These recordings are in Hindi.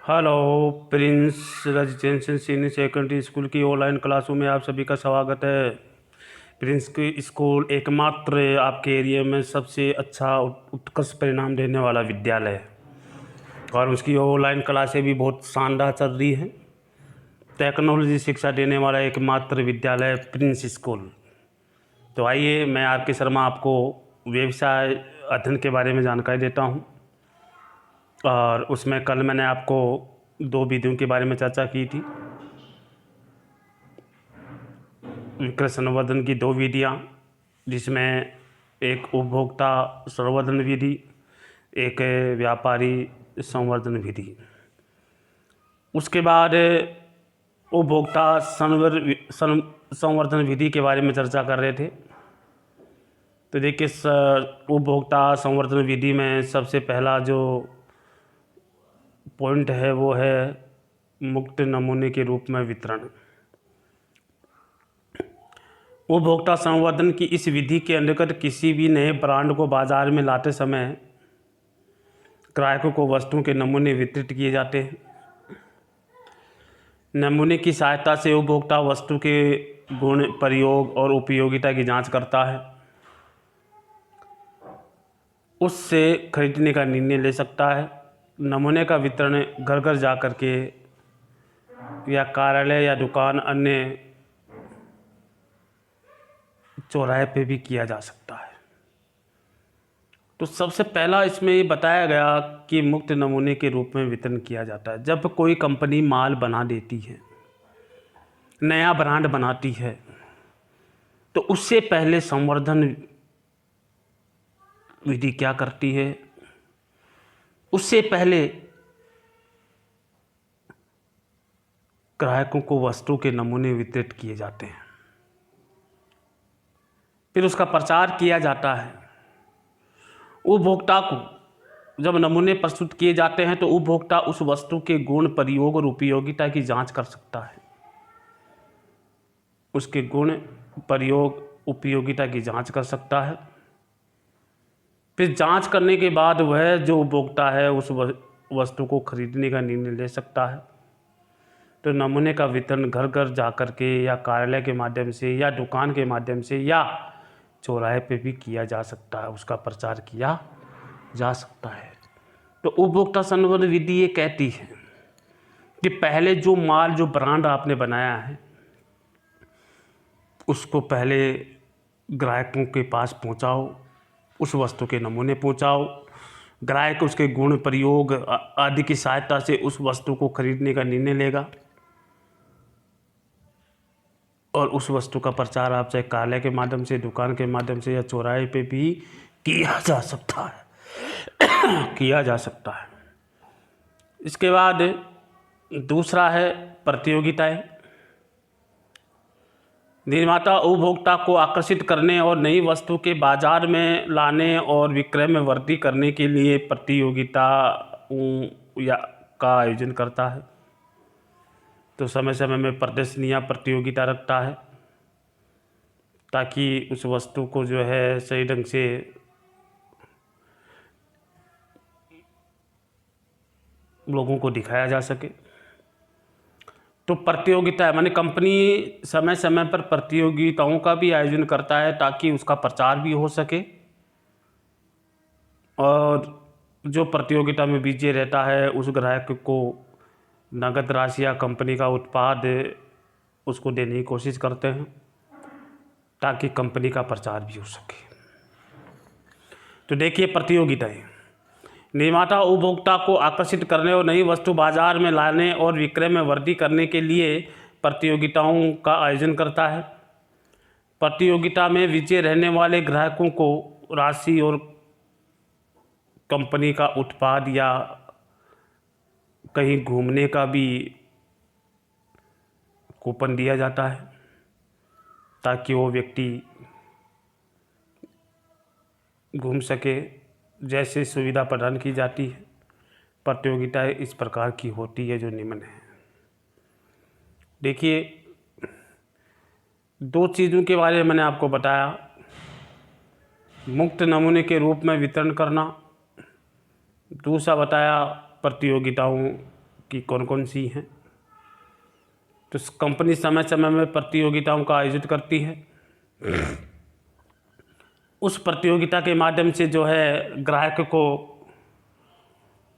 Hello Prince residential senior secondary school की ऑनलाइन क्लासों में आप सभी का स्वागत है। प्रिंस की स्कूल एकमात्र आपके एरिया में सबसे अच्छा उत्कृष्ट परिणाम देने वाला विद्यालय है और उसकी ऑनलाइन क्लासें भी बहुत शानदार चल रही हैं। टेक्नोलॉजी शिक्षा देने वाला एकमात्र विद्यालय प्रिंस स्कूल। तो आइए मैं आर.के. शर्मा आपको व्यवसाय अध्ययन के बारे में जानकारी देता हूँ। और उसमें कल मैंने आपको 2 विधियों के बारे में चर्चा की थी। विक्रय संवर्धन की 2 विधियाँ, जिसमें एक उपभोक्ता संवर्धन विधि, एक व्यापारी संवर्धन विधि। उसके बाद उपभोक्ता संवर्धन विधि के बारे में चर्चा कर रहे थे। तो देखिए, उपभोक्ता संवर्धन विधि में सबसे पहला जो पॉइंट है वो है मुक्त नमूने के रूप में वितरण। उपभोक्ता संवर्धन की इस विधि के अंतर्गत किसी भी नए ब्रांड को बाजार में लाते समय ग्राहकों को वस्तुओं के नमूने वितरित किए जाते हैं। नमूने की सहायता से उपभोक्ता वस्तु के गुण, प्रयोग और उपयोगिता की जांच करता है। उससे खरीदने का निर्णय ले सकता है। नमूने का वितरण घर घर जा कर के या कार्यालय या दुकान, अन्य चौराहे पे भी किया जा सकता है। तो सबसे पहला इसमें ये बताया गया कि मुक्त नमूने के रूप में वितरण किया जाता है। जब कोई कंपनी माल बना देती है, नया ब्रांड बनाती है, तो उससे पहले संवर्धन विधि क्या करती है? उससे पहले ग्राहकों को वस्तु के नमूने वितरित किए जाते हैं, फिर उसका प्रचार किया जाता है। उपभोक्ता को जब नमूने प्रस्तुत किए जाते हैं तो उपभोक्ता उस वस्तु के गुण, प्रयोग और उपयोगिता की जांच कर सकता है। उसके गुण, प्रयोग, उपयोगिता की जांच कर सकता है। फिर जांच करने के बाद वह जो उपभोक्ता है उस वस्तु को खरीदने का निर्णय ले सकता है। तो नमूने का वितरण घर घर जा कर के या कार्यालय के माध्यम से या दुकान के माध्यम से या चौराहे पे भी किया जा सकता है, उसका प्रचार किया जा सकता है। तो उपभोक्ता संवर्धन विधि ये कहती है कि पहले जो माल, जो ब्रांड आपने बनाया है, उसको पहले ग्राहकों के पास पहुंचाओ, उस वस्तु के नमूने पहुंचाओ। ग्राहक उसके गुण, प्रयोग आदि की सहायता से उस वस्तु को खरीदने का निर्णय लेगा और उस वस्तु का प्रचार आप चाहे कार्यालय के माध्यम से, दुकान के माध्यम से या चौराहे पे भी किया जा सकता है किया जा सकता है। इसके बाद दूसरा है प्रतियोगिताएं। निर्माता उपभोक्ता को आकर्षित करने और नई वस्तु के बाजार में लाने और विक्रय में वृद्धि करने के लिए प्रतियोगिता का आयोजन करता है। तो समय समय में प्रदर्शनियाँ, प्रतियोगिता रखता है ताकि उस वस्तु को जो है सही ढंग से लोगों को दिखाया जा सके। तो प्रतियोगिता माने कंपनी समय समय पर प्रतियोगिताओं का भी आयोजन करता है ताकि उसका प्रचार भी हो सके और जो प्रतियोगिता में विजय रहता है उस ग्राहक को नगद राशि या कंपनी का उत्पाद उसको देने की कोशिश करते हैं ताकि कंपनी का प्रचार भी हो सके। तो देखिए, प्रतियोगिताएं निर्माता उपभोक्ता को आकर्षित करने और नई वस्तु बाजार में लाने और विक्रय में वृद्धि करने के लिए प्रतियोगिताओं का आयोजन करता है। प्रतियोगिता में विजय रहने वाले ग्राहकों को राशि और कंपनी का उत्पाद या कहीं घूमने का भी कूपन दिया जाता है ताकि वो व्यक्ति घूम सके। जैसे सुविधा प्रदान की जाती है। प्रतियोगिताएं इस प्रकार की होती है जो निम्न है। देखिए, 2 चीज़ों के बारे में मैंने आपको बताया। मुक्त नमूने के रूप में वितरण करना, दूसरा बताया प्रतियोगिताओं कि कौन कौन सी हैं। तो कंपनी समय समय में प्रतियोगिताओं का आयोजित करती है। उस प्रतियोगिता के माध्यम से जो है ग्राहक को,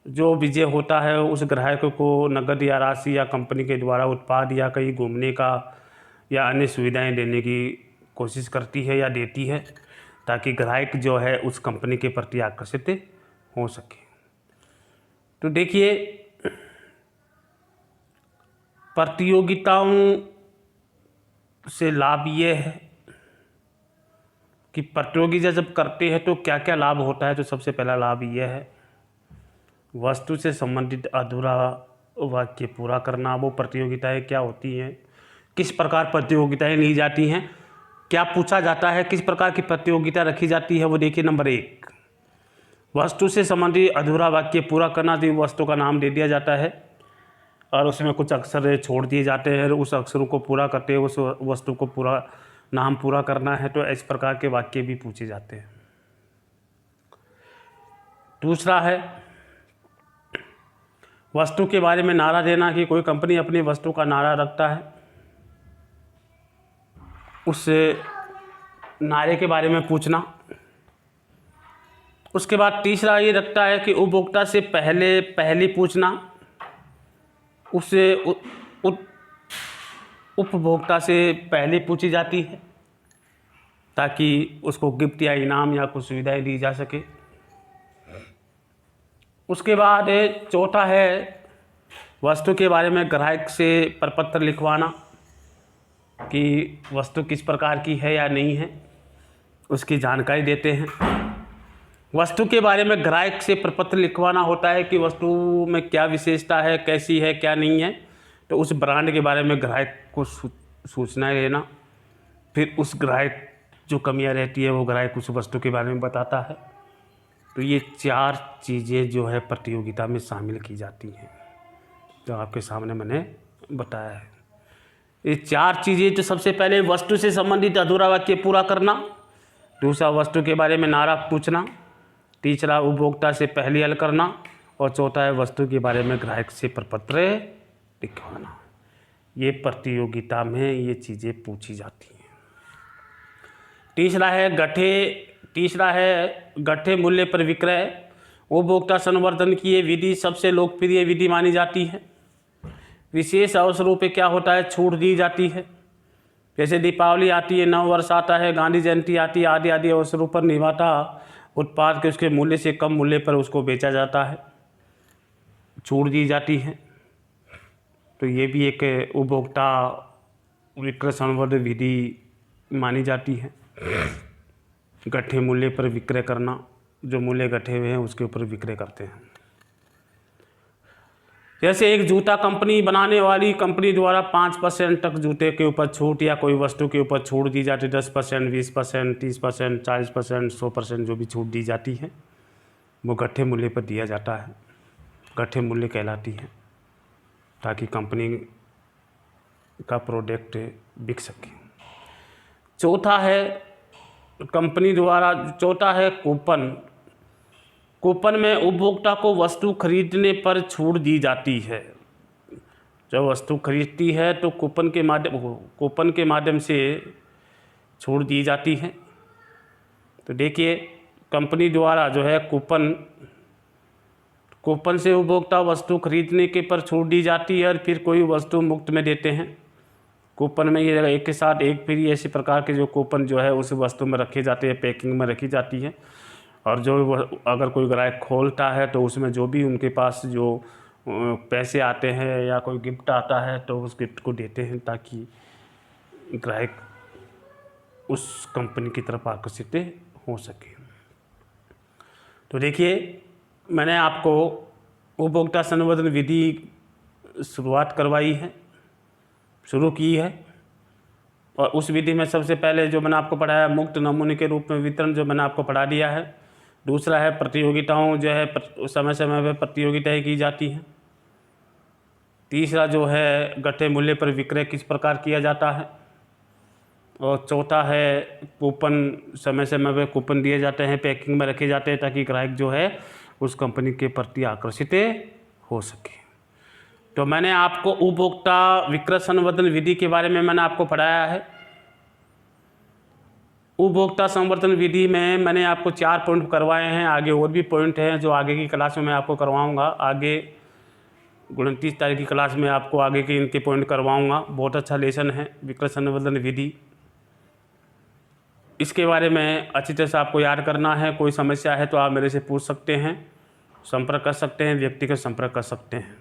जो विजय होता है उस ग्राहक को नकद या राशि या कंपनी के द्वारा उत्पाद या कहीं घूमने का या अन्य सुविधाएं देने की कोशिश करती है या देती है, ताकि ग्राहक जो है उस कंपनी के प्रति आकर्षित हो सके। तो देखिए, प्रतियोगिताओं से लाभ ये है कि प्रतियोगिता जब करते हैं तो क्या क्या लाभ होता है। तो सबसे पहला लाभ ये है, वस्तु से संबंधित अधूरा वाक्य पूरा करना। वो प्रतियोगिताएं क्या होती हैं, किस प्रकार प्रतियोगिताएं ली जाती हैं, क्या पूछा जाता है, किस प्रकार की प्रतियोगिता रखी जाती है, वो देखिए। नंबर 1, वस्तु से संबंधित अधूरा वाक्य पूरा करना। तो वस्तु का नाम दे दिया जाता है और उसमें कुछ अक्षर छोड़ दिए जाते हैं, उस अक्षरों को पूरा करते हुए उस वस्तु को पूरा नाम पूरा करना है। तो इस प्रकार के वाक्य भी पूछे जाते हैं। दूसरा है वस्तु के बारे में नारा देना, कि कोई कंपनी अपनी वस्तु का नारा रखता है, उस नारे के बारे में पूछना। उसके बाद तीसरा ये रखता है कि उपभोक्ता से पहले पूछना, उससे उपभोक्ता से पहले पूछी जाती है ताकि उसको गिफ्ट या इनाम या कुछ सुविधाएं दी जा सके। उसके बाद चौथा है वस्तु के बारे में ग्राहक से प्रपत्र लिखवाना, कि वस्तु किस प्रकार की है या नहीं है, उसकी जानकारी देते हैं। वस्तु के बारे में ग्राहक से प्रपत्र लिखवाना होता है कि वस्तु में क्या विशेषता है, कैसी है, क्या नहीं है। तो उस ब्रांड के बारे में ग्राहक को सूचना देना। फिर उस ग्राहक जो कमियां रहती है वो ग्राहक उस वस्तु के बारे में बताता है। तो ये 4 चीज़ें जो है प्रतियोगिता में शामिल की जाती हैं, जो आपके सामने मैंने बताया है। ये 4 चीज़ें, तो सबसे पहले वस्तु से संबंधित अधूरा वाक्य पूरा करना, दूसरा वस्तु के बारे में नारा पूछना, तीसरा उपभोक्ता से पहले हल करना, और चौथा है वस्तु के बारे में ग्राहक से प्रपत्र लिखवाना। ये प्रतियोगिता में ये चीज़ें पूछी जाती हैं। तीसरा है गठे मूल्य पर विक्रय। उपभोक्ता संवर्धन की ये विधि सबसे लोकप्रिय विधि मानी जाती है। विशेष अवसरों पे क्या होता है, छूट दी जाती है। जैसे दीपावली आती है, नव वर्ष आता है, गांधी जयंती आती है, आदि आदि अवसरों पर निर्माता उत्पाद के उसके मूल्य से कम मूल्य पर उसको बेचा जाता है, छूट दी जाती है। तो ये भी एक उपभोक्ता विक्रय संवर्धन विधि मानी जाती है। गठे मूल्य पर विक्रय करना, जो मूल्य गठे हुए हैं उसके ऊपर विक्रय करते हैं। जैसे एक जूता कंपनी बनाने वाली कंपनी द्वारा 5% तक जूते के ऊपर छूट या कोई वस्तु के ऊपर छूट दी जाती है, 10%, 20%, 30%, 40%, 100% जो भी छूट दी जाती है वो गठे मूल्य पर दिया जाता है, गठे मूल्य कहलाती है, ताकि कंपनी का प्रोडक्ट बिक सके। चौथा है कूपन। कूपन में उपभोक्ता को वस्तु खरीदने पर छूट दी जाती है। जब वस्तु खरीदती है तो कूपन के माध्यम से छूट दी जाती है। तो देखिए, कंपनी द्वारा जो है कूपन से उपभोक्ता वस्तु खरीदने के पर छूट दी जाती है, और फिर कोई वस्तु मुफ्त में देते हैं। कूपन में ये एक के साथ एक फ्री, ऐसे प्रकार के जो कूपन जो है उस वस्तु में रखे जाते हैं, पैकिंग में रखी जाती है। और जो अगर कोई ग्राहक खोलता है तो उसमें जो भी उनके पास जो पैसे आते हैं या कोई गिफ्ट आता है तो उस गिफ्ट को देते हैं, ताकि ग्राहक उस कंपनी की तरफ आकर्षित हो सके। तो देखिए, मैंने आपको उपभोक्ता संवर्धन विधि शुरू की है, और उस विधि में सबसे पहले जो मैंने आपको पढ़ाया, मुक्त नमूने के रूप में वितरण, जो मैंने आपको पढ़ा दिया है। दूसरा है प्रतियोगिताओं, जो है समय समय पर प्रतियोगिताएं की जाती हैं। तीसरा जो है गठे मूल्य पर विक्रय किस प्रकार किया जाता है, और चौथा है कूपन, समय समय पर कूपन दिए जाते हैं, पैकिंग में रखे जाते हैं, ताकि ग्राहक जो है उस कंपनी के प्रति आकर्षित हो सके। तो मैंने आपको उपभोक्ता विक्रय संवर्धन विधि के बारे में मैंने आपको पढ़ाया है। उपभोक्ता संवर्धन विधि में मैंने आपको 4 पॉइंट करवाए हैं, आगे और भी पॉइंट हैं जो आगे की क्लास में मैं आपको करवाऊंगा। आगे 29 तारीख की क्लास में आपको आगे के इनके पॉइंट करवाऊंगा। बहुत अच्छा लेसन है विक्रय संवर्धन विधि, इसके बारे में अच्छी तरह से आपको याद करना है। कोई समस्या है तो आप मेरे से पूछ सकते हैं, संपर्क कर सकते हैं, व्यक्तिगत संपर्क कर सकते हैं।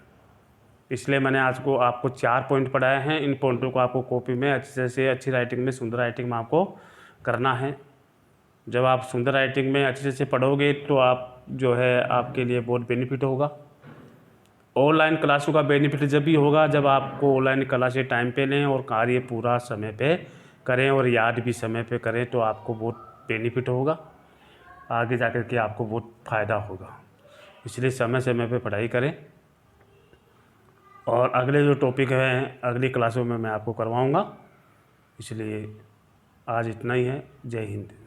इसलिए मैंने आज को आपको 4 पॉइंट पढ़ाए हैं। इन पॉइंटों को आपको कॉपी में अच्छी तरह से, अच्छी राइटिंग में, सुंदर राइटिंग में आपको करना है। जब आप सुंदर राइटिंग में अच्छे से पढ़ोगे तो आप जो है आपके लिए बहुत बेनिफिट होगा। ऑनलाइन क्लासों का बेनिफिट जब भी होगा जब आपको ऑनलाइन क्लासें टाइम पे लें और कार्य पूरा समय पे करें और याद भी समय पे करें, तो आपको बहुत बेनिफिट होगा, आगे जाकर के आपको बहुत फ़ायदा होगा। इसलिए समय समय पे पढ़ाई करें। और अगले जो टॉपिक हैं अगली क्लासों में मैं आपको करवाऊँगा। इसलिए आज इतना ही है। जय हिंद।